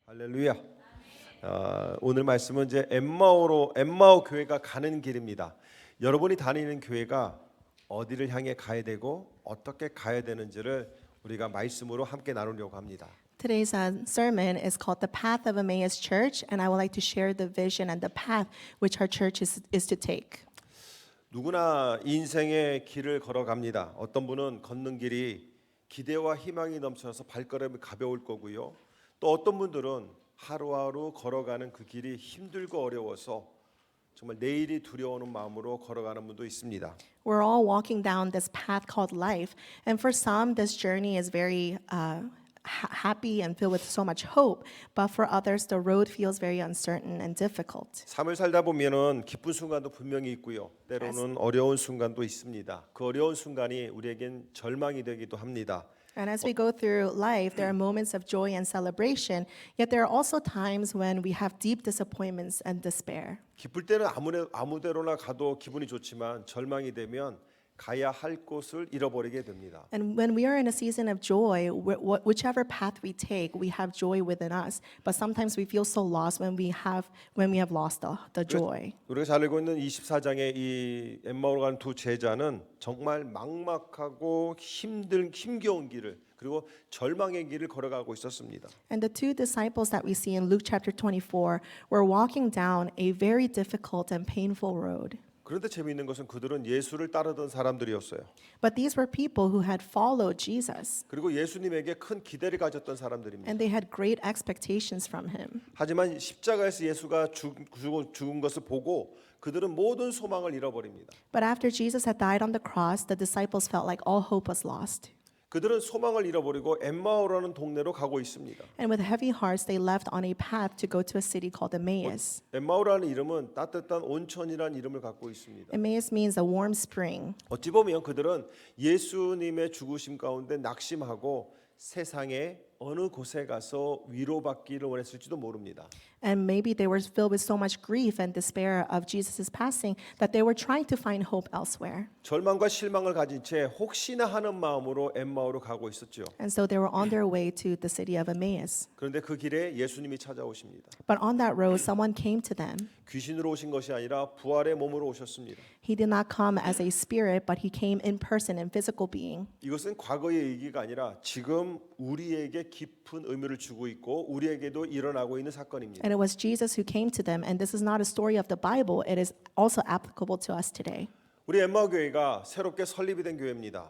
할렐루야. 오늘 말씀은 이제 엠마오 교회가 가는 길입니다. 여러분이 다니는 교회가 어디를 향해 가야 되고 어떻게 가야 되는지를 우리가 말씀으로 함께 나누려고 합니다. Today's sermon is called The Path of Emmaus Church, and I would like to share the vision and the path which our church is to take. 누구나 인생의 길을 걸어갑니다. 어떤 분은 걷는 길이 기대와 희망이 넘쳐서 발걸음이 가벼울 거고요. 또 어떤 분들은 하루하루 걸어가는 그 길이 힘들고 어려워서 정말 내일이 두려워하는 마음으로 걸어가는 분도 있습니다. We're all walking down this path called life, and for some, this journey is very happy and filled with so much hope, but for others, the road feels very uncertain and difficult. 삶을 살다 보면은 기쁜 순간도 분명히 있고요. 때로는 어려운 순간도 있습니다. 그 어려운 순간이 우리에겐 절망이 되기도 합니다. And as we go through life, there are moments of joy and celebration, yet there are also times when we have deep disappointments and despair. 기쁠 때는 아무데로나 가도 기분이 좋지만 절망이 되면 가야 할 곳을 잃어버리게 됩니다. And when we are in a season of joy, whichever path we take, we have joy within us. But sometimes we feel so lost when we have lost the joy. 우리가 잘 알고 있는 24장의 이 엠마오로 가는 두 제자는 정말 막막하고 힘겨운 길을 그리고 절망의 길을 걸어가고 있었습니다. And the two disciples that we see in Luke chapter 24 were walking down a very difficult and painful road. 그런데 재미있는 것은 그들은 예수를 따르던 사람들이었어요. But these were people who had followed Jesus, 그리고 예수님에게 큰 기대를 가졌던 사람들입니다. and they had great expectations from him. 하지만 십자가에서 예수가 죽은 것을 보고 그들은 모든 소망을 잃어버립니다. But after Jesus had died on the cross, the disciples felt like all hope was lost. 그들은 소망을 잃어버리고 엠마오라는 동네로 가고 있습니다. And with heavy hearts, they left on a path to go to a city called Emmaus. 엠마오라는 이름은 따뜻한 온천이라는 이름을 갖고 있습니다. Emmaus means a warm spring. 어찌 보면 그들은 예수님의 죽으심 가운데 낙심하고 세상의 어느 곳에 가서 위로받기를 원했을지도 모릅니다. And maybe they were filled with so much grief and despair of Jesus' passing that they were trying to find hope elsewhere. 절망과 실망을 가진 채 혹시나 하는 마음으로 엠마오로 가고 있었죠. And so they were on their way to the city of Emmaus. 그런데 그 길에 예수님이 찾아오십니다. But on that road, someone came to them. 귀신으로 오신 것이 아니라 부활의 몸으로 오셨습니다. He did not come as a spirit, but he came in person, in physical being. 이것은 과거의 얘기가 아니라 지금 우리에게 깊은 의미를 주고 있고 우리에게도 일어나고 있는 사건입니다. And it was Jesus who came to them, and this is not a story of the Bible, it is also applicable to us today. 우리 엠마오 교회가 새롭게 설립이 된 교회입니다.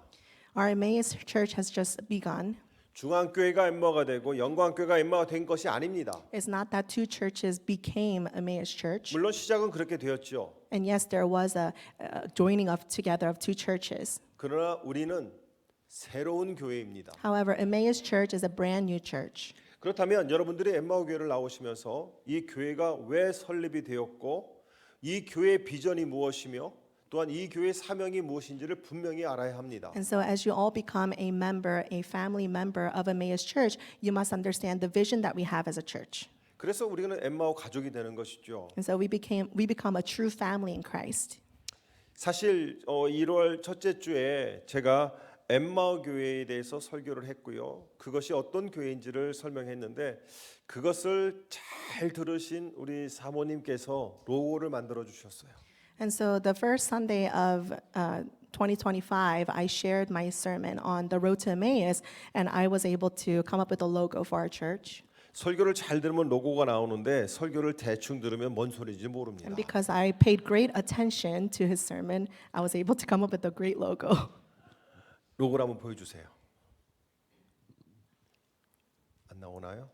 Our Emmaus church has just begun. 중앙교회가 엠마오가 되고 영광교회가 엠마오가 된 것이 아닙니다. It's not that two churches became Emmaus church. 물론 시작은 그렇게 되었죠. And yes, there was a joining of together of two churches. 그러나 우리는 새로운 교회입니다. However, Emmaus church is a brand new church. 그렇다면 여러분들이 엠마오 교회를 나오시면서 이 교회가 왜 설립이 되었고 이 교회의 비전이 무엇이며 또한 이 교회의 사명이 무엇인지를 분명히 알아야 합니다. And so as you all become a member, a family member of Emmaus church, you must understand the vision that we have as a church. 그래서 우리는 엠마오 가족이 되는 것이죠. And so we become a true family in Christ. 사실 1월 첫째 주에 제가 엠마오 교회에 대해서 설교를 했고요. 그것이 어떤 교회인지를 설명했는데 그것을 잘 들으신 우리 사모님께서 로고를 만들어 주셨어요. And so the first Sunday of 2025, I shared my sermon on the road to Emmaus, and I was able to come up with a logo for our church. 설교를 잘 들으면 로고가 나오는데 설교를 대충 들으면 뭔 소리인지 모릅니다. And because I paid great attention to his sermon, I was able to come up with a great logo. 로고를 한번 보여주세요. 안 나오나요?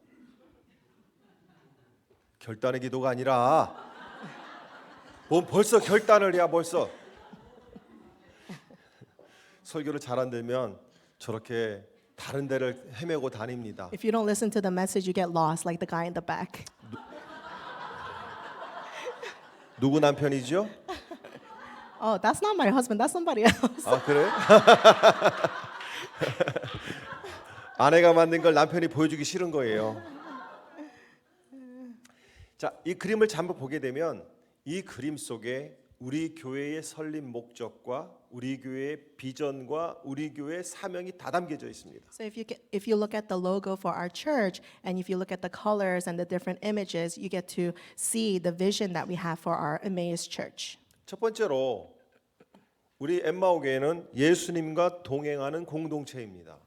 결단의 기도가 아니라 뭐 벌써 결단을 해야 벌써 설교를 잘 안 들으면 저렇게 다른 데를 헤매고 다닙니다. If you don't listen to the message, you get lost, like the guy in the back. 누구 남편이죠? Oh, that's not my husband. That's somebody else. 아 그래? 아내가 만든 걸 남편이 보여주기 싫은 거예요. 자, 이 그림을 잠깐 보게 되면 이 그림 속에 우리 교회의 설립 목적과 우리 교회의 비전과 우리 교회의 사명이 다 담겨져 있습니다. So if you look at the logo for our church and if you look at the colors and the different images, you get to see the vision that we have for our Emmaus church. 첫 번째로 우리 엠마오 교회는 예수님과 동행하는 공동체입니다.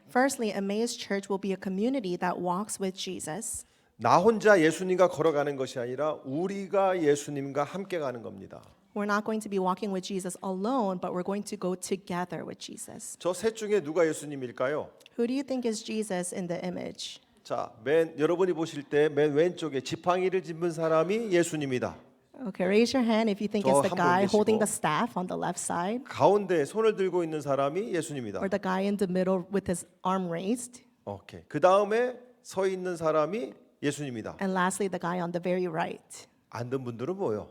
Firstly, Emmaus church will be a community that walks with Jesus. 나 혼자 예수님과 걸어가는 것이 아니라 우리가 예수님과 함께 가는 겁니다. We're not going to be walking with Jesus alone, but we're going to go together with Jesus. 저 셋 중에 누가 예수님일까요? Who do you think is Jesus in the image? 자, 여러분이 보실 때 맨 왼쪽에 지팡이를 짚은 사람이 예수님이다. Okay, raise your hand if you think it's the 한 분 guy 계시고. holding the staff on the left side 가운데 손을 들고 있는 사람이 예수님이다. or the guy in the middle with his arm raised. 오케이. 그 다음에 서 있는 사람이 예수님이다. And lastly, the guy on the very right. 안 든 분들은 뭐요?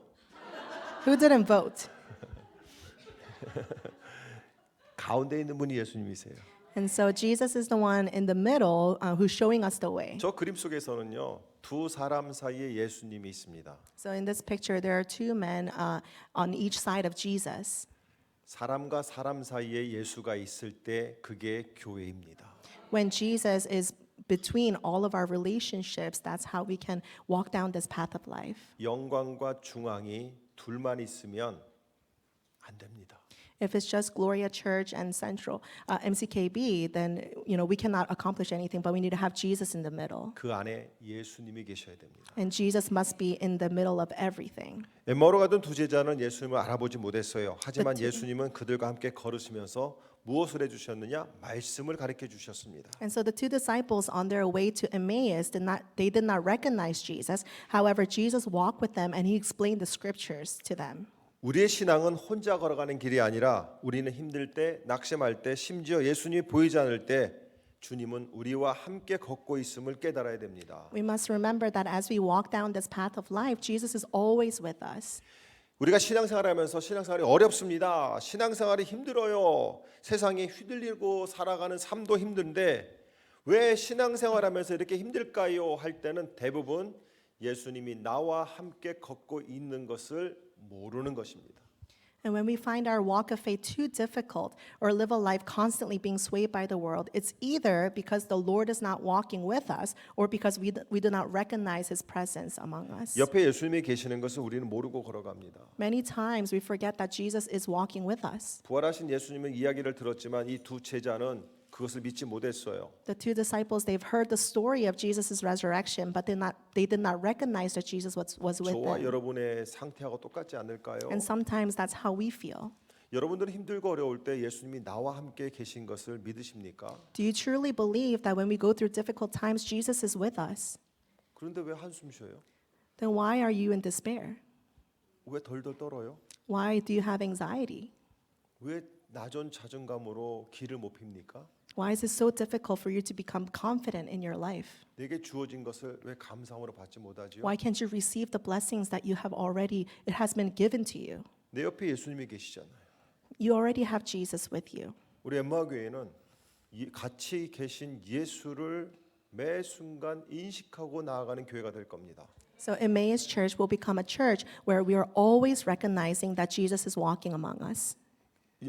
Who didn't vote? 가운데 있는 분이 예수님이세요. And so Jesus is the one in the middle who's showing us the way. 저 그림 속에서는요, 두 사람 사이에 예수님이 있습니다. So in this picture, there are two men on each side of Jesus. 사람과 사람 사이에 예수가 있을 때 그게 교회입니다. When Jesus is between all of our relationships, that's how we can walk down this path of life. 영광과 중앙이 둘만 있으면 안 됩니다. If it's just Gloria Church and Central MCKB, then we cannot accomplish anything. But we need to have Jesus in the middle, 그 안에 예수님이 계셔야 됩니다. and Jesus must be in the middle of everything. 엠마오로 가던 두 제자는 예수님을 알아보지 못했어요. 하지만 예수님은 그들과 함께 걸으시면서 무엇을 해주셨느냐? 말씀을 가르쳐 주셨습니다. And so the two disciples on their way to Emmaus did not recognize Jesus. However, Jesus walked with them and he explained the scriptures to them. 우리의 신앙은 혼자 걸어가는 길이 아니라 우리는 힘들 때, 낙심할 때, 심지어 예수님이 보이지 않을 때 주님은 우리와 함께 걷고 있음을 깨달아야 됩니다. We must remember that as we walk down this path of life, Jesus is always with us. 우리가 신앙생활하면서 신앙생활이 어렵습니다. 신앙생활이 힘들어요. 세상에 휘둘리고 살아가는 삶도 힘든데 왜 신앙생활하면서 이렇게 힘들까요? 할 때는 대부분 예수님이 나와 함께 걷고 있는 것을 모르는 것입니다. And when we find our walk of faith too difficult or live a life constantly being swayed by the world, it's either because the Lord is not walking with us or because we do not recognize his presence among us. 옆에 예수님이 계시는 것을 우리는 모르고 걸어갑니다. Many times we forget that Jesus is walking with us. 부활하신 예수님의 이야기를 들었지만 이 두 제자는 그것을 믿지 못했어요. The two disciples, they've heard the story of Jesus' resurrection, but they did not recognize that Jesus was with 저와 them. 여러분의 상태하고 똑같지 않을까요? And sometimes that's how we feel. 여러분들은 힘들고 어려울 때 예수님이 나와 함께 계신 것을 믿으십니까? Do you truly believe that when we go through difficult times, Jesus is with us? 그런데 왜 한숨 쉬어요? Then why are you in despair? 왜 덜덜 떨어요? Why do you have anxiety? 왜 낮은 자존감으로 길을 못 핍니까? Why is it so difficult for you to become confident in your life? 내게 주어진 것을 왜 감사함으로 받지 못하지요? Why can't you receive the blessings that you have already, it has been given to you? 내 옆에 예수님이 계시잖아요. You already have Jesus with you. 우리 엠마 교회는 같이 계신 예수를 매 순간 인식하고 나아가는 교회가 될 겁니다. So Emmaus Church will become a church where we are always recognizing that Jesus is walking among us.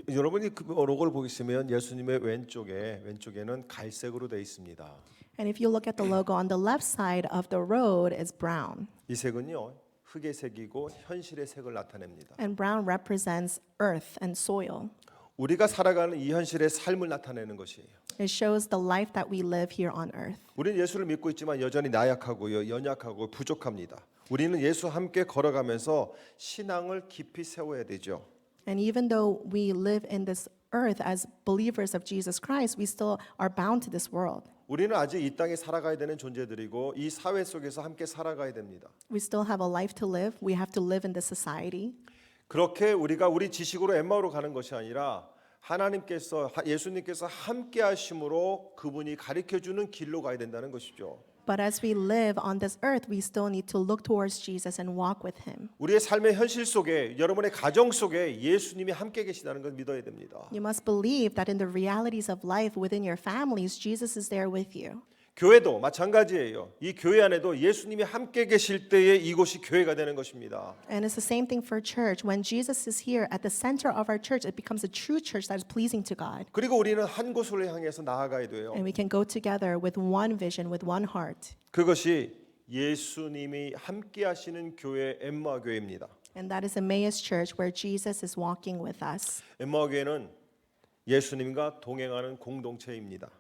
여러분이 그 로고를 보시면 예수님의 왼쪽에는 갈색으로 되어 있습니다. And if you look at the logo on the left side of the road, it's brown. 이 색은요 흙의 색이고 현실의 색을 나타냅니다. And brown represents earth and soil. 우리가 살아가는 이 현실의 삶을 나타내는 것이에요. It shows the life that we live here on earth. 우리는 예수를 믿고 있지만 여전히 나약하고요, 연약하고 부족합니다. 우리는 예수 함께 걸어가면서 신앙을 깊이 세워야 되죠. And even though we live in this earth as believers of Jesus Christ, we still are bound to this world. 우리는 아직 이 땅에 살아가야 되는 존재들이고 이 사회 속에서 함께 살아가야 됩니다. We still have a life to live. We have to live in this society. 그렇게 우리가 우리 지식으로 엠마오로 가는 것이 아니라 예수님께서 함께 하심으로 그분이 가르쳐 주는 길로 가야 된다는 것이죠. But as we live on this earth, we still need to look towards Jesus and walk with him. 우리의 삶의 현실 속에 여러분의 가정 속에 예수님이 함께 계시다는 걸 믿어야 됩니다. You must believe that in the realities of life within your families, Jesus is there with you. 교회도 마찬가지예요. 이 교회 안에도 예수님이 함께 계실 때에 이곳이 교회가 되는 것입니다. And it's the same thing for church. When Jesus is here at the center of our church, it becomes a true church that is pleasing to God. 그리고 우리는 한 곳을 향해서 나아가야 돼요. And we can go together with one vision, with one heart. 그것이 예수님이 함께 하시는 교회 엠마오 교회입니다. And that is Emmaus Church where Jesus is walking with us. 엠마오 교회는 예수님과 동행하는 공동체입니다.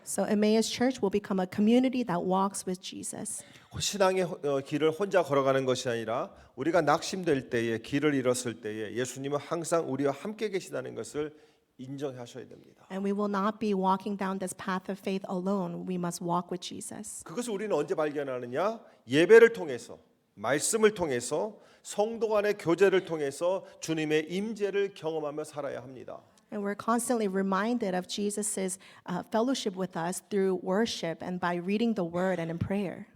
So Emmaus Church will become a community that walks with Jesus. 신앙의 길을 혼자 걸어가는 것이 아니라 우리가 낙심될 때에 길을 잃었을 때에 예수님은 항상 우리와 함께 계시다는 것을 인정하셔야 됩니다. And we will not be walking down this path of faith alone. We must walk with Jesus. 그것을 우리는 언제 발견하느냐? 예배를 통해서, 말씀을 통해서, 성도 간의 교제를 통해서 주님의 임재를 경험하며 살아야 합니다. And we're constantly reminded of Jesus' fellowship with us through worship and by reading the word and in prayer.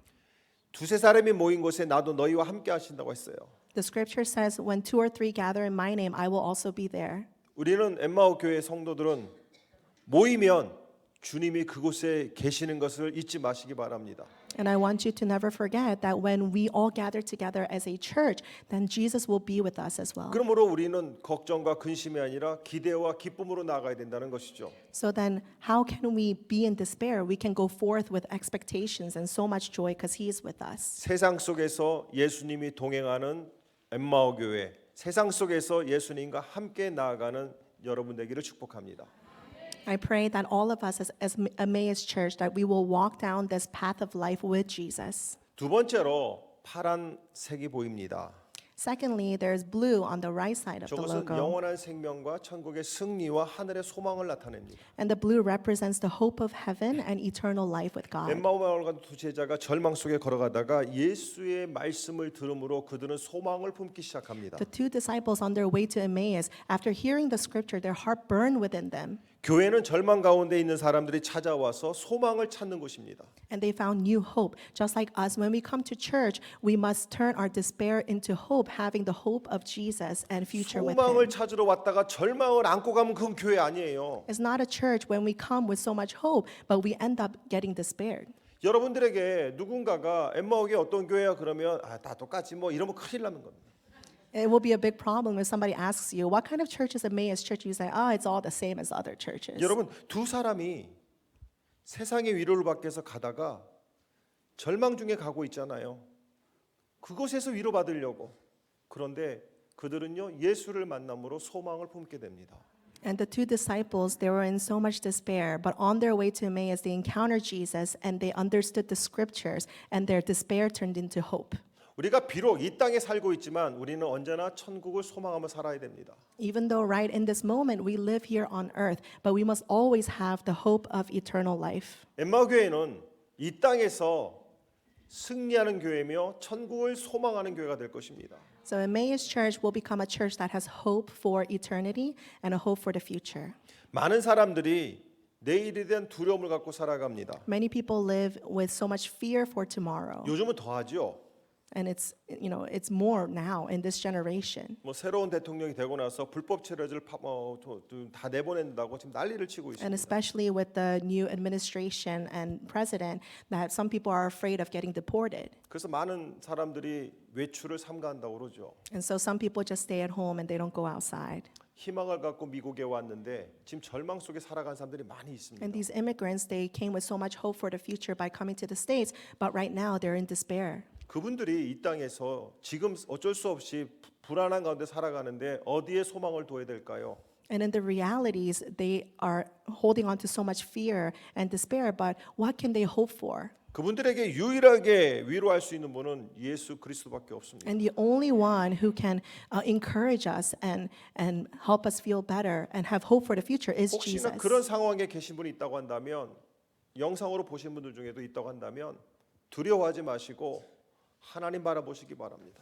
두세 사람이 모인 곳에 나도 너희와 함께 하신다고 했어요. The scripture says, when two or three gather in my name, I will also be there. 우리는 엠마오 교회 성도들은 모이면 주님이 그곳에 계시는 것을 잊지 마시기 바랍니다. And I want you to never forget that when we all gather together as a church, then Jesus will be with us as well. 그러므로 우리는 걱정과 근심이 아니라 기대와 기쁨으로 나아가야 된다는 것이죠. So then, how can we be in despair? We can go forth with expectations and so much joy because He is with us. 세상 속에서 예수님이 동행하는 엠마오 교회, 세상 속에서 예수님과 함께 나아가는 여러분 되기를 축복합니다. I pray that all of us as Emmaus Church, that we will walk down this path of life with Jesus. 두 번째로 파란색이 보입니다. Secondly, there is blue on the right side of the 저것은 logo. 영원한 생명과 천국의 승리와 하늘의 소망을 나타냅니다. And the blue represents the hope of heaven and eternal life with God. 엠마오 마을 간 두 제자가 절망 속에 걸어가다가 예수의 말씀을 들음으로 그들은 소망을 품기 시작합니다. The two disciples on their way to Emmaus, after hearing the scripture, their heart burned within them. 교회는 절망 가운데 있는 사람들이 찾아와서 소망을 찾는 곳입니다. And they found new hope. Just like us, when we come to church, we must turn our despair into hope, having the hope of Jesus and future with 소망을 Him. 찾으러 왔다가 절망을 안고 가면 그건 교회 아니에요. It's not a church when we come with so much hope, but we end up getting despaired. 여러분들에게 누군가가 엠마오에 어떤 교회야 그러면 다 똑같지 뭐 이러면 큰일 나는 겁니다. It will be a big problem if somebody asks you, what kind of church is Emmaus Church? You say, oh, it's all the same as other churches. 여러분 두 사람이 세상의 위로를 받기 위해서 가다가 절망 중에 가고 있잖아요. 그곳에서 위로받으려고. 그런데 그들은요 예수를 만남으로 소망을 품게 됩니다. And the two disciples, they were in so much despair, but on their way to Emmaus, they encountered Jesus and they understood the scriptures, and their despair turned into hope. 우리가 비록 이 땅에 살고 있지만 우리는 언제나 천국을 소망하며 살아야 됩니다. Even though right in this moment we live here on earth, but we must always have the hope of eternal life. 엠마오 교회는 이 땅에서 승리하는 교회며 천국을 소망하는 교회가 될 것입니다. So Emmaus Church will become a church that has hope for eternity and a hope for the future. 많은 사람들이 내일에 대한 두려움을 갖고 살아갑니다. Many people live with so much fear for tomorrow. 요즘은 더하죠. And it's more now in this generation. 뭐 새로운 대통령이 되고 나서 불법 체류를 다 내보낸다고 지금 난리를 치고 And 있습니다. especially with the new administration and president, that some people are afraid of getting deported. 그래서 많은 사람들이 외출을 삼가한다고 그러죠. And so some people just stay at home and they don't go outside. 희망을 갖고 미국에 왔는데 지금 절망 속에 살아간 사람들이 많이 있습니다. And these immigrants, they came with so much hope for the future by coming to the States, but right now they're in despair. 그분들이 이 땅에서 지금 어쩔 수 없이 불안한 가운데 살아가는데 어디에 소망을 둬야 될까요? And in the realities, they are holding on to so much fear and despair, but what can they hope for? 그분들에게 유일하게 위로할 수 있는 분은 예수 그리스도밖에 없습니다. And the only one who can encourage us and help us feel better and have hope for the future is 혹시나 Jesus. 그런 상황에 계신 분이 있다고 한다면 영상으로 보신 분들 중에도 있다고 한다면 두려워하지 마시고 하나님 바라보시기 바랍니다.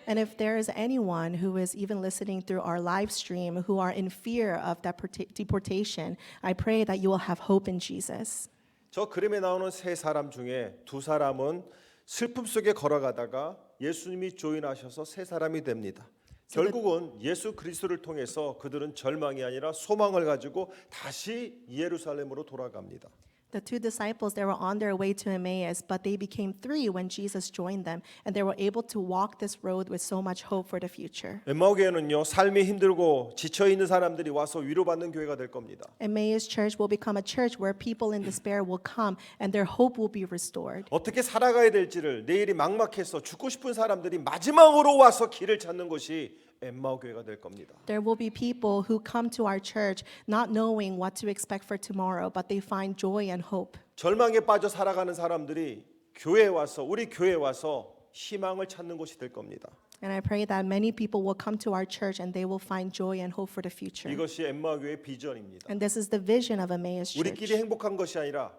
And if there is anyone who is even listening through our live stream who are in fear of deportation, I pray that you will have hope in Jesus. 저 그림에 나오는 세 사람 중에 두 사람은 슬픔 속에 걸어가다가 예수님이 조인하셔서 세 사람이 됩니다. 결국은 예수 그리스도를 통해서 그들은 절망이 아니라 소망을 가지고 다시 예루살렘으로 돌아갑니다. The two disciples, they were on their way to Emmaus, but they became three when Jesus joined them, and they were able to walk this road with so much hope for the future. 엠마오교회는요, 삶이 힘들고 지쳐 있는 사람들이 와서 위로받는 교회가 될 겁니다. Emmaus Church will become a church where people in despair will come and their hope will be restored. 어떻게 살아가야 될지를 내일이 막막해서 죽고 싶은 사람들이 마지막으로 와서 길을 찾는 것이 엠마오 교회가 될 겁니다. There will be people who come to our church not knowing what to expect for tomorrow, but they find joy and hope. 절망에 빠져 살아가는 사람들이 교회에 와서 우리 교회에 와서 희망을 찾는 곳이 될 겁니다. And I pray that many people will come to our church and they will find joy and hope for the future. 이것이 엠마오 교회의 비전입니다. And this is the vision of Emmaus 우리끼리 Church. 행복한 것이 아니라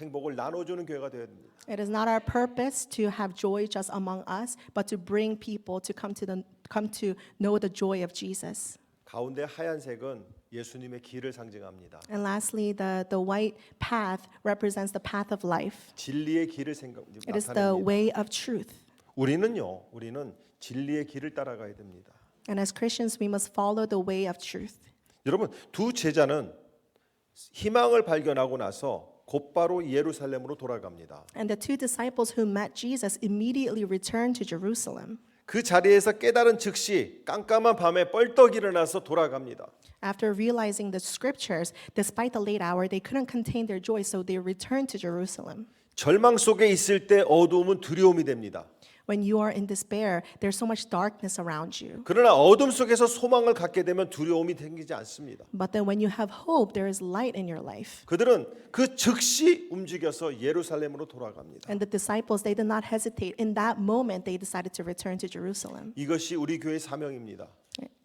행복을 나눠주는 교회가 되어야 됩니다. It is not our purpose to have joy just among us, but to bring people to come to know the joy of Jesus. 가운데 하얀색은 예수님의 길을 상징합니다. And lastly, the white path represents the path of life. 진리의 길을 It is the 나타냅니다. way of truth. 우리는 진리의 길을 따라가야 됩니다. And as Christians, we must follow the way of truth. 여러분, 두 제자는 희망을 발견하고 나서 곧바로 예루살렘으로 돌아갑니다. And the two disciples who met Jesus immediately returned to Jerusalem. 그 자리에서 깨달은 즉시 깜깜한 밤에 뻘떡 일어나서 돌아갑니다. After realizing the scriptures, despite the late hour, they couldn't contain their joy, so they returned to Jerusalem. 절망 속에 있을 때 어두움은 두려움이 됩니다. When you are in despair, there's so much darkness around you. 그러나 어둠 속에서 소망을 갖게 되면 두려움이 생기지 않습니다. But then when you have hope, there is light in your life. 그들은 그 즉시 움직여서 예루살렘으로 돌아갑니다. And the disciples, they did not hesitate. In that moment, they decided to return to Jerusalem. 이것이 우리 교회의 사명입니다.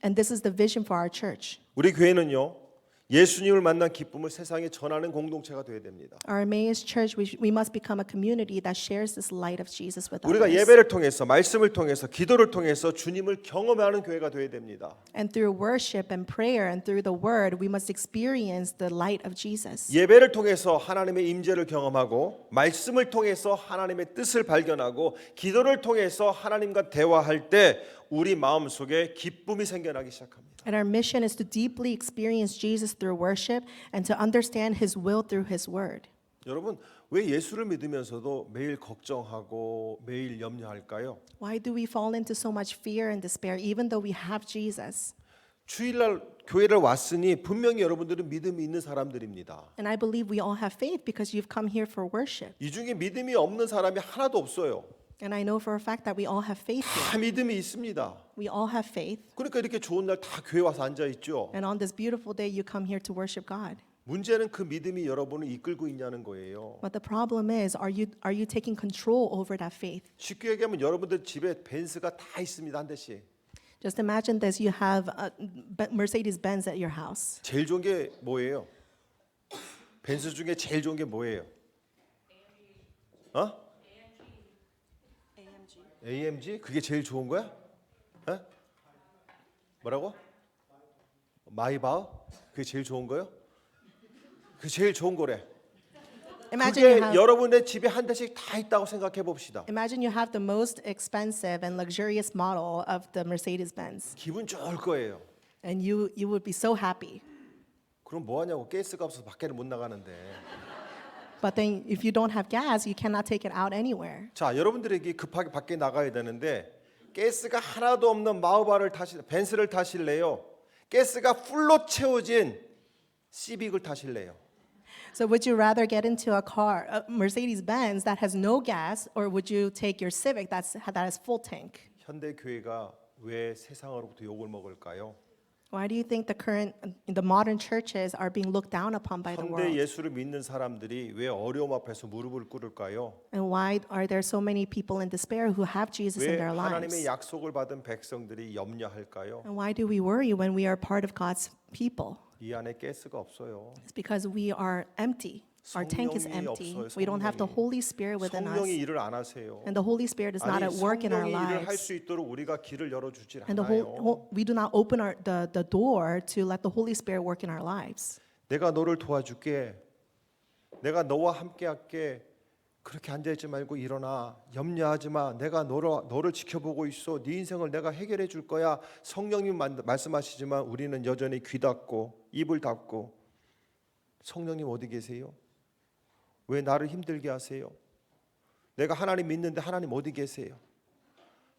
And this is the vision for our church. 우리 교회는요, 예수님을 만난 기쁨을 세상에 전하는 공동체가 되어야 됩니다. Our Emmaus Church, we must become a community that shares this light of Jesus with 우리가 others. 예배를 통해서, 말씀을 통해서, 기도를 통해서 주님을 경험하는 교회가 되어야 됩니다. And through worship and prayer and through the word, we must experience the light of Jesus. 예배를 통해서 하나님의 임재를 경험하고, 말씀을 통해서 하나님의 뜻을 발견하고, 기도를 통해서 하나님과 대화할 때 우리 마음속에 기쁨이 생겨나기 시작합니다. And our mission is to deeply experience Jesus through worship and to understand his will through his word. 여러분, 왜 예수를 믿으면서도 매일 걱정하고 매일 염려할까요? Why do we fall into so much fear and despair even though we have Jesus? 주일날 교회를 왔으니 분명히 여러분들은 믿음이 있는 사람들입니다. And I believe we all have faith because you've come here for worship. 이 중에 믿음이 없는 사람이 하나도 없어요. And I know for a fact that we all have faith here. 다 믿음이 있습니다. We all have faith. 그러니까 이렇게 좋은 날 다 교회 와서 앉아 있죠. And on this beautiful day, you come here to worship God. 문제는 그 믿음이 여러분을 이끌고 있냐는 거예요. But the problem is, are you taking control over that faith? 쉽게 얘기하면 여러분들 집에 벤츠가 다 있습니다, 한 대씩. Just imagine this: you have a Mercedes-Benz at your house. 제일 좋은 게 뭐예요? 벤츠 중에 제일 좋은 게 뭐예요? 어? AMG? 그게 제일 좋은 거야? 에? 뭐라고? 마이바흐? 그게 제일 좋은 거요? 그게 제일 좋은 거래. Imagine you 그게 have, 여러분의 집에 한 대씩 다 있다고 생각해 봅시다. imagine you have the most expensive and luxurious model of the Mercedes-Benz, 기분 좋을 거예요. and you would be so happy. 그럼 뭐 하냐고, 가스가 없어서 밖에를 못 나가는데. But then, if you don't have gas, you cannot take it out anywhere. 자, 여러분들에게 급하게 밖에 나가야 되는데 가스가 하나도 없는 마우바를 벤츠를 타실래요? 가스가 풀로 채워진 시빅을 타실래요? So would you rather get into a car, a Mercedes-Benz that has no gas, or would you take your Civic that has full tank? 현대 교회가 왜 세상으로부터 욕을 먹을까요? Why do you think the modern churches are being looked down upon by the 현대 world? 예수를 믿는 사람들이 왜 어려움 앞에서 무릎을 꿇을까요? And why are there so many people in despair who have Jesus in 왜 their 하나님의 lives? 약속을 받은 백성들이 염려할까요? And why do we worry when we are part of God's people? 이 안에 가스가 없어요. It's because we are empty. Our tank is 성령이 empty. 없어요, We don't have the 성령이. Holy Spirit within us. 성령이 일을 안 하세요. And the Holy Spirit is not 아니, at work in our 성령이 일을 할 lives. 수 있도록 우리가 길을 열어주질 And 않아요. we do not open the door to let the Holy Spirit work in our lives. 내가 너를 도와줄게. 내가 너와 함께할게. 그렇게 앉아있지 말고 일어나. 염려하지 마. 내가 너를 지켜보고 있어. 네 인생을 내가 해결해 줄 거야. 성령님 말씀하시지만 우리는 여전히 귀 닫고 입을 닫고. 성령님 어디 계세요? 왜 나를 힘들게 하세요? 내가 하나님 믿는데 하나님 어디 계세요?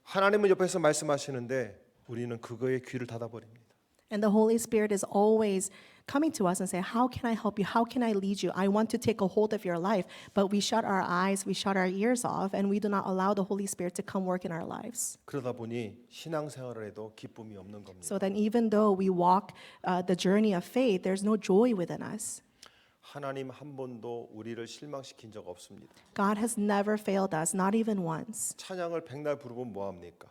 하나님은 옆에서 말씀하시는데 우리는 그거에 귀를 닫아버립니다. And the Holy Spirit is always coming to us and say, how can I help you? How can I lead you? I want to take a hold of your life. But we shut our eyes, we shut our ears off, and we do not allow the Holy Spirit to come work in our lives. 그러다 보니 신앙생활을 해도 기쁨이 없는 겁니다. So then even though we walk the journey of faith, there's no joy within us. 하나님 한 번도 우리를 실망시킨 적 없습니다. God has never failed us, not even once. 찬양을 백날 부르면 뭐합니까?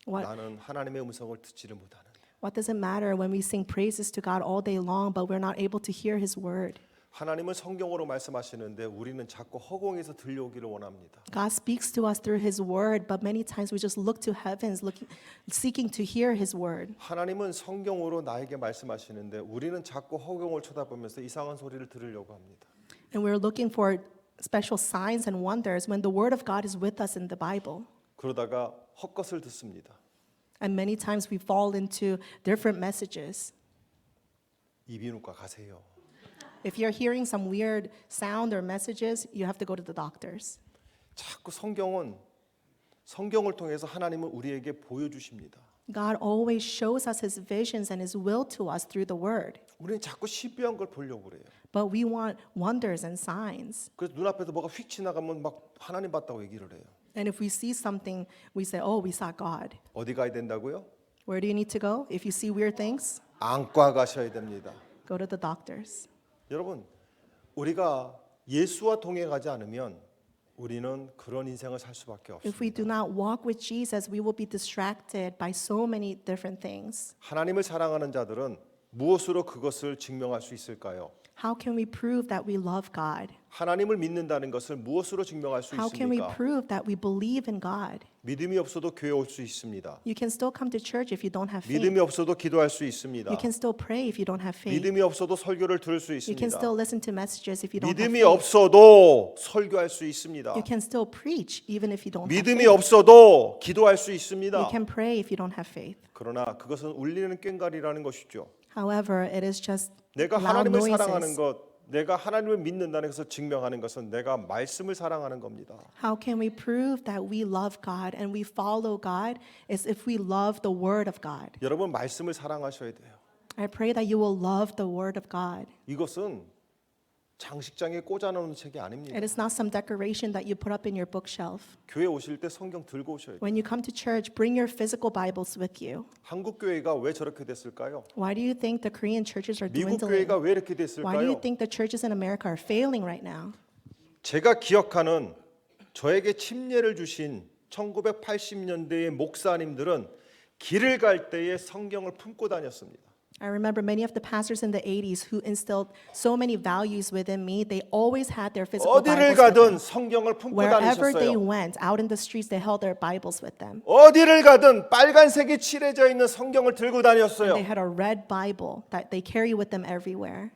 What, 나는 하나님의 음성을 듣지를 못하는. what does it matter when we sing praises to God all day long, but we're not able to hear His word? 하나님은 성경으로 말씀하시는데 우리는 자꾸 허공에서 들려오기를 원합니다. God speaks to us through His word, but many times we just look to heavens, seeking to hear His word. 하나님은 성경으로 나에게 말씀하시는데 우리는 자꾸 허공을 쳐다보면서 이상한 소리를 들으려고 합니다. And we're looking for special signs and wonders when the word of God is with us in the Bible. 그러다가 헛것을 듣습니다. And many times we fall into different messages. 이비인후과 가세요. If you're hearing some weird sound or messages, you have to go to the doctors. 자꾸 성경을 통해서 하나님은 우리에게 보여주십니다. God always shows us His visions and His will to us through the word. 우리는 자꾸 신비한 걸 보려고 그래요. But we want wonders and signs. 그래서 눈앞에서 뭐가 휙 지나가면 막 하나님 봤다고 얘기를 해요. And if we see something, we say, oh, we saw God. 어디 가야 된다고요? Where do you need to go? If you see weird things, 안과 가셔야 됩니다. go to the doctors. 여러분, 우리가 예수와 동행하지 않으면 우리는 그런 인생을 살 수밖에 If we 없습니다. do not walk with Jesus, we will be distracted by so many different things. 하나님을 사랑하는 자들은 무엇으로 그것을 증명할 수 있을까요? How can we prove that we love God? 하나님을 믿는다는 것을 무엇으로 증명할 수 How can we 있습니까? prove that we believe in God? 믿음이 없어도 교회 올 수 있습니다. You can still come to church if you don't have faith. 믿음이 없어도 기도할 수 있습니다. You can still pray if you don't have faith. 믿음이 없어도 설교를 들을 수 You can 있습니다. still listen to messages if you don't have 믿음이 faith. 없어도 설교할 수 있습니다. You can still preach even if you don't have 믿음이 faith. 없어도 기도할 수 있습니다. You can pray if you don't have faith. 그러나 그것은 울리는 꽹과리라는 것이죠. However, it is just 내가 loud 하나님을 사랑하는 noises. 것, 내가 하나님을 믿는다는 것을 증명하는 것은 내가 말씀을 사랑하는 겁니다. How can we prove that we love God and we follow God is if we love the word of God. 여러분 말씀을 사랑하셔야 돼요. I pray that you will love the word of God. 이것은 장식장에 꽂아놓는 책이 아닙니다. It is not some decoration that you put up in your bookshelf. 교회 오실 때 성경 들고 오셔야 돼요. When you come to church, bring your physical Bibles with you. 한국 교회가 왜 저렇게 됐을까요? Why do you think the Korean churches are 미국 dwindling? 교회가 왜 이렇게 Why do you 됐을까요? think the churches in America are failing right now? 제가 기억하는 저에게 침례를 주신 1980년대의 목사님들은 길을 갈 때에 성경을 품고 다녔습니다. I remember many of the pastors in the 80s who instilled so many values within me. They always had their physical 어디를 Bibles with 가든 them. 성경을 품고 Wherever they 다니셨어요. went, out in the streets, they held their Bibles with them. 어디를 가든 빨간색이 칠해져 있는 성경을 들고 They 다녔어요. had a red Bible that they carry with them everywhere.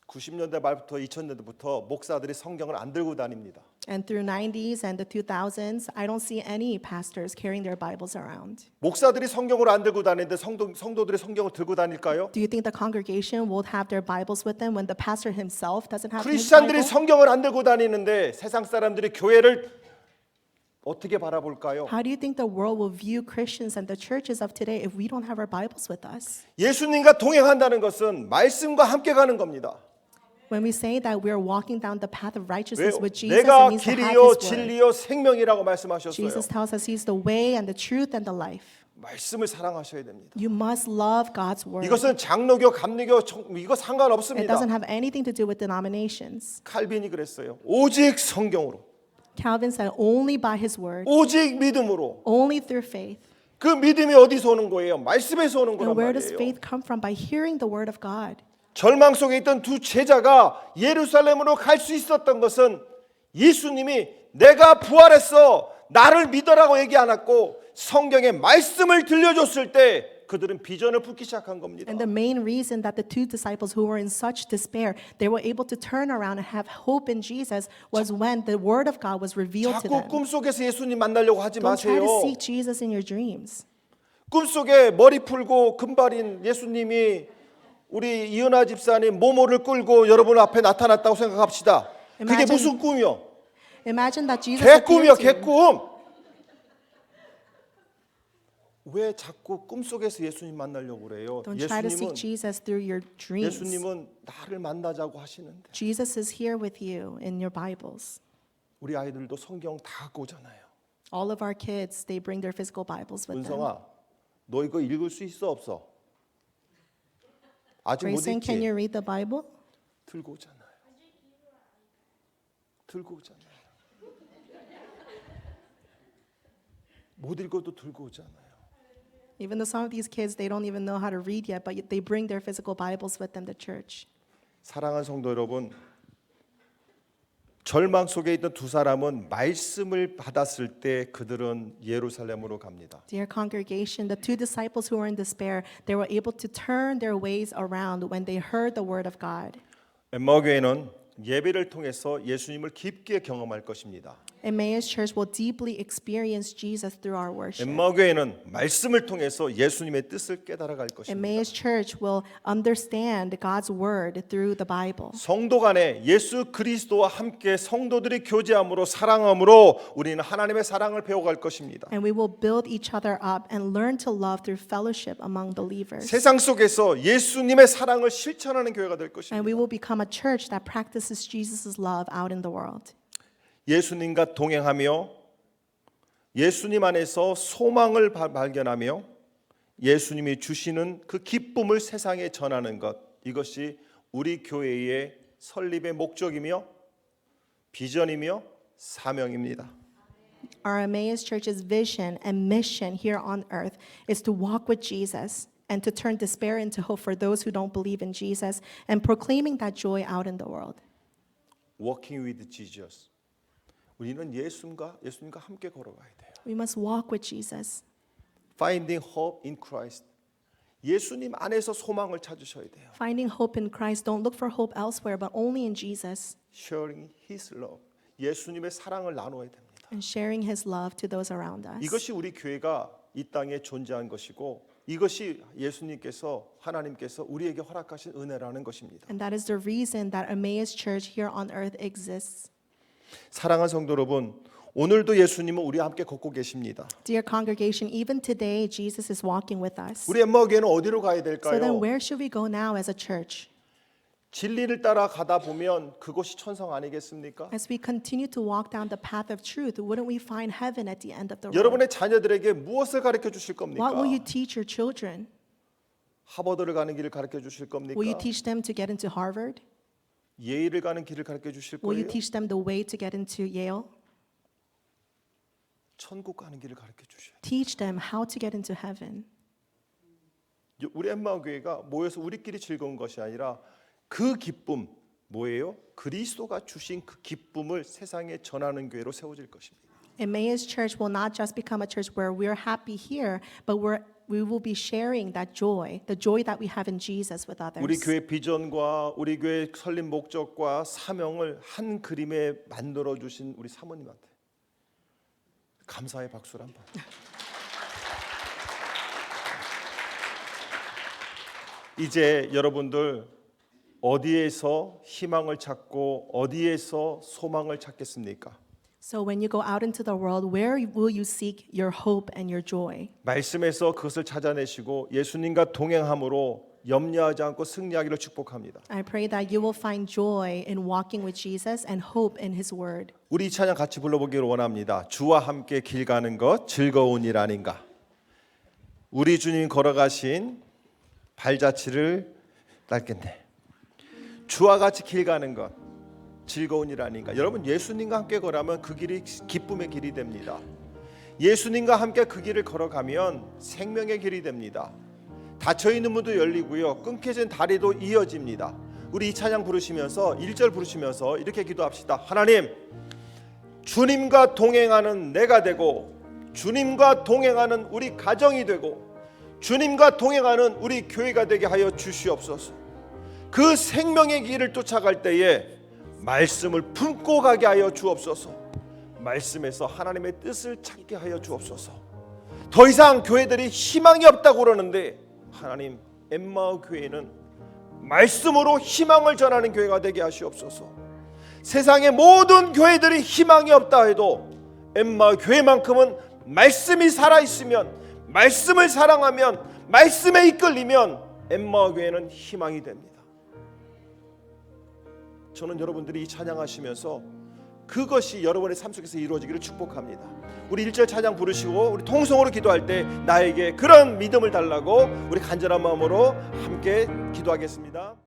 90년대 말부터 2000년대부터 목사들이 성경을 안 들고 다닙니다. And through 90s and the 2000s, I don't see any pastors carrying their Bibles around. 목사들이 성경을 안 들고 다니는데 성도들이 성경을 들고 다닐까요? Do you think the congregation will have their Bibles with them when the pastor himself doesn't have his 크리스찬들이 Bible? 성경을 안 들고 다니는데 세상 사람들이 교회를 어떻게 바라볼까요? How do you think the world will view Christians and the churches of today if we don't have our Bibles with us? 예수님과 동행한다는 것은 말씀과 함께 가는 겁니다. When we say that we're walking down the path of 왜? righteousness with Jesus, it 내가 means to have 길이요 His word. 진리요 생명이라고 말씀하셨어요. Jesus tells us He's the way and the truth and the life. 말씀을 사랑하셔야 됩니다. You must love God's word. 이것은 장로교, 감리교 이거 It 상관없습니다. doesn't have anything to do with denominations. 칼빈이 그랬어요. 오직 성경으로, Calvin said only by his word, 오직 믿음으로. only through faith. 그 믿음이 어디서 오는 거예요? 말씀에서 오는 거란 And where does 말이에요. faith come from? By hearing the word of God. 절망 속에 있던 두 제자가 예루살렘으로 갈 수 있었던 것은 예수님이 내가 부활했어 나를 믿어라고 얘기 안 했고 성경의 말씀을 들려줬을 때 그들은 비전을 품기 시작한 겁니다. And the main reason that the two disciples who were in such despair, they were able to turn around and have hope in Jesus was when the word of God was revealed to 자꾸 them. 꿈속에서 예수님 만나려고 하지 Don't try 마세요. to seek Jesus in your dreams. 꿈속에 머리 풀고 금발인 예수님이 우리 이은하 집사님 모모를 끌고 여러분 앞에 나타났다고 생각합시다. 그게 Imagine- 무슨 꿈이요? Imagine that Jesus 개꿈이요, appeared to you. 개꿈. 왜 자꾸 꿈속에서 예수님 만나려고 그래요? Don't try to seek Jesus through your dreams. 예수님은 나를 만나자고 하시는데 Jesus is here with you in your Bibles. 우리 아이들도 성경 다 갖고 오잖아요. All of our kids, they bring their physical Bibles with them. 은성아, 너 이거 읽을 수 있어 없어? 아직 못 Grayson, can 읽지? you read the Bible? 들고 오잖아요. 들고 오잖아요. 못 읽어도 들고 오잖아요. Even though some of these kids, they don't even know how to read yet, but they bring their physical Bibles with them to church. 사랑하는 성도 여러분, 절망 속에 있던 두 사람은 말씀을 받았을 때 그들은 예루살렘으로 갑니다. Dear congregation, the two disciples who were in despair, they were able to turn their ways around when they heard the word of God. 엠마오 교회는 예배를 통해서 예수님을 깊게 경험할 것입니다. Emmaus Church will deeply experience Jesus through our worship. 엠마오 교회는 말씀을 통해서 예수님의 뜻을 깨달아갈 것입니다. Emmaus Church will understand God's word through the Bible. 성도 간에 예수 그리스도와 함께 성도들이 교제함으로 사랑함으로 우리는 하나님의 사랑을 배워갈 것입니다. And we will build each other up and learn to love through fellowship among believers. 세상 속에서 예수님의 사랑을 실천하는 교회가 될 것입니다. And we will become a church that practices Jesus' love out in the world. 예수님과 동행하며 예수님 안에서 소망을 발견하며 예수님이 주시는 그 기쁨을 세상에 전하는 것, 이것이 우리 교회의 설립의 목적이며 비전이며 사명입니다. Our Emmaus Church's vision and mission here on earth is to walk with Jesus and to turn despair into hope for those who don't believe in Jesus and proclaiming that joy out in the world. Walking with Jesus. 우리는 예수님과 함께 걸어가야 돼요. We must walk with Jesus. Finding hope in Christ. 예수님 안에서 소망을 찾으셔야 돼요. Finding hope in Christ, don't look for hope elsewhere, but only in Jesus. Sharing His love. 예수님의 사랑을 나눠야 됩니다. And sharing His love to those around us. 이것이 우리 교회가 이 땅에 존재한 것이고 이것이 예수님께서 하나님께서 우리에게 허락하신 은혜라는 것입니다. And that is the reason that Emmaus Church here on earth exists. 사랑하는 성도 여러분, 오늘도 예수님은 우리와 함께 걷고 계십니다. Dear congregation, even today Jesus is walking with us. 우리 엠마오 교회는 어디로 가야 So then 될까요? where should we go now as a church? 진리를 따라 가다 보면 그곳이 천성 아니겠습니까? As we continue to walk down the path of truth, wouldn't we find heaven at the end of the road? 여러분의 자녀들에게 무엇을 가르쳐 주실 겁니까? What will you teach your children? 하버드를 가는 길을 가르쳐 주실 겁니까? Will you teach them to get into Harvard? 예일을 가는 길을 가르쳐 주실 Will you 거예요? teach them the way to get into Yale? 천국 가는 길을 가르쳐 주셔야 돼요. Teach them how to get into heaven. 우리 엠마오 교회가 모여서 우리끼리 즐거운 것이 아니라 그 기쁨 뭐예요? 그리스도가 주신 그 기쁨을 세상에 전하는 교회로 세워질 것입니다. Emmaus Church will not just become a church where we're happy here, but we will be sharing that joy, the joy that we have in Jesus with others. 우리 교회 비전과 우리 교회 설립 목적과 사명을 한 그림에 만들어 주신 우리 사모님한테 감사의 박수를 한번. 이제 여러분들 어디에서 희망을 찾고 어디에서 소망을 찾겠습니까? So when you go out into the world, where will you seek your hope and your joy? 말씀에서 그것을 찾아내시고 예수님과 동행함으로 염려하지 않고 승리하기를 축복합니다. I pray that you will find joy in walking with Jesus and hope in His Word. 우리 이 찬양 같이 불러보기를 원합니다. 주와 함께 길 가는 것 즐거운 일 아닌가. 우리 주님 걸어가신 발자취를 닦겠네. 주와 같이 길 가는 것 즐거운 일 아닌가. 여러분 예수님과 함께 걸어가면 그 길이 기쁨의 길이 됩니다. 예수님과 함께 그 길을 걸어가면 생명의 길이 됩니다. 닫혀있는 문도 열리고요, 끊겨진 다리도 이어집니다. 우리 이 찬양 부르시면서 1절 부르시면서 이렇게 기도합시다. 하나님, 주님과 동행하는 내가 되고 주님과 동행하는 우리 가정이 되고 주님과 동행하는 우리 교회가 되게 하여 주시옵소서. 그 생명의 길을 쫓아갈 때에 말씀을 품고 가게 하여 주옵소서. 말씀에서 하나님의 뜻을 찾게 하여 주옵소서. 더 이상 교회들이 희망이 없다고 그러는데 하나님, 엠마오 교회는 말씀으로 희망을 전하는 교회가 되게 하시옵소서. 세상의 모든 교회들이 희망이 없다 해도 엠마오 교회만큼은 말씀이 살아있으면, 말씀을 사랑하면, 말씀에 이끌리면 엠마오 교회는 희망이 됩니다. 저는 여러분들이 이 찬양하시면서 그것이 여러분의 삶 속에서 이루어지기를 축복합니다. 우리 1절 찬양 부르시고 우리 통성으로 기도할 때 나에게 그런 믿음을 달라고 우리 간절한 마음으로 함께 기도하겠습니다.